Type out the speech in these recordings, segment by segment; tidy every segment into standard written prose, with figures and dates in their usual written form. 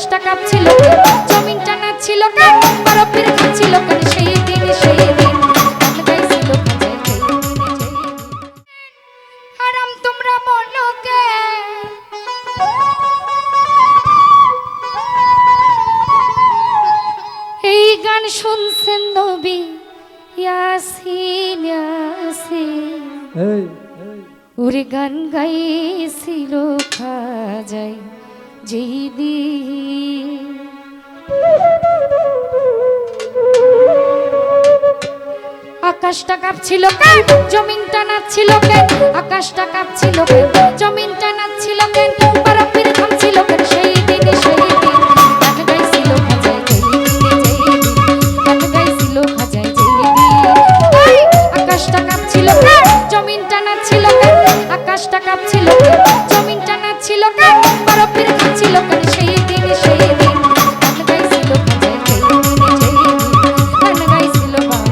আকাশটা কাঁপছিল কেন, জমিনটা নাচছিল কেন, বরফের খাচ্ছিল কেন সেই দিন সেই দিন গান গাইছিল খাজায় সেই দিনে সেই দিন। হারাম তোমরা বলো কেন, এই গান শুনছেন নবী ইয়াসিন ইয়াসিন, ওরে গান গাইছিল খাজায় যেই দিন। আকাশটা কাঁপছিল কেন, জমিনটা নাচছিল কেন, আকাশটা কাঁপছিল কেন, জমিনটা নাচছিল কেন, বরফের থামছিল কেন সেই দিন সেই দিন গান গাইছিল খাজায় যেই দিনে যেই দিন, গান গাইছিল খাজায় যেই দিন। আকাশটা কাঁপছিল কেন, জমিনটা নাচছিল কেন, আকাশটা কাঁপছিল কেন, জমিনটা নাচছিল কেন, বরফের থামছিল কেন সেই দিন সেই দিন গান গাইছিল খাজায়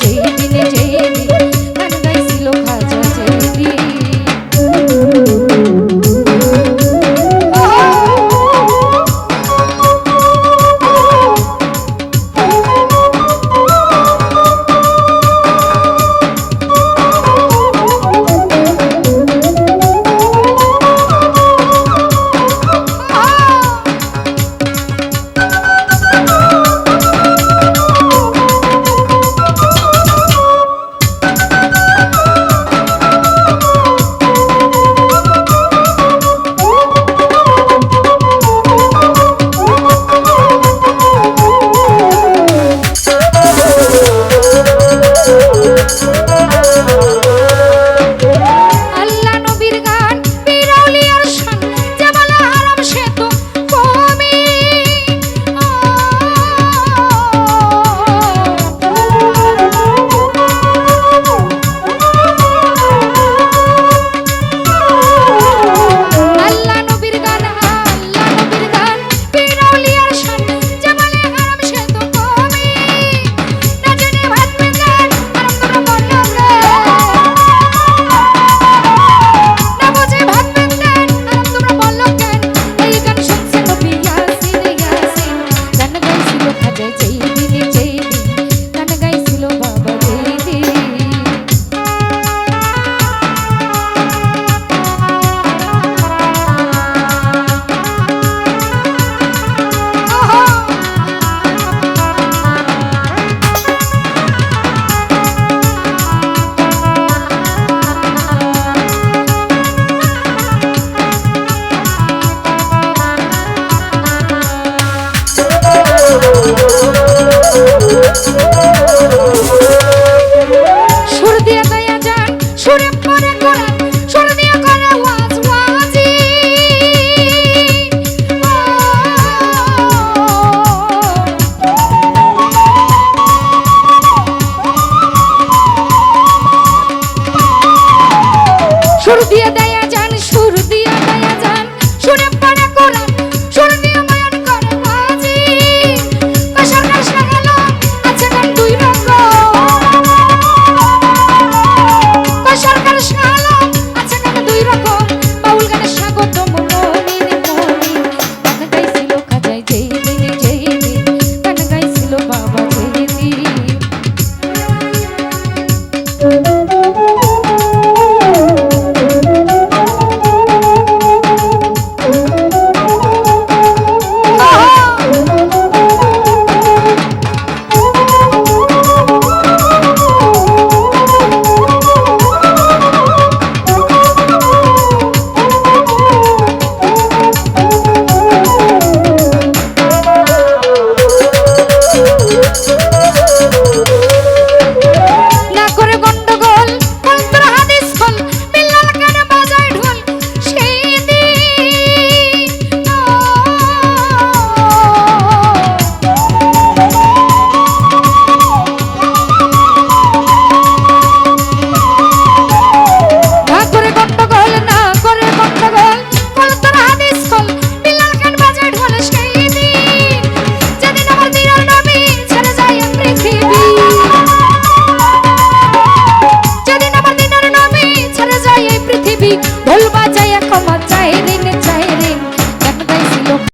যেই দিনে যেই দিন, গান গাইছিল বাবা যেই দিন। সুর দিয়ে দেয়া যান সুরে পরে কোরআন সুর দিয়ে করে ওয়াজ ওয়াজি সুর দিয়ে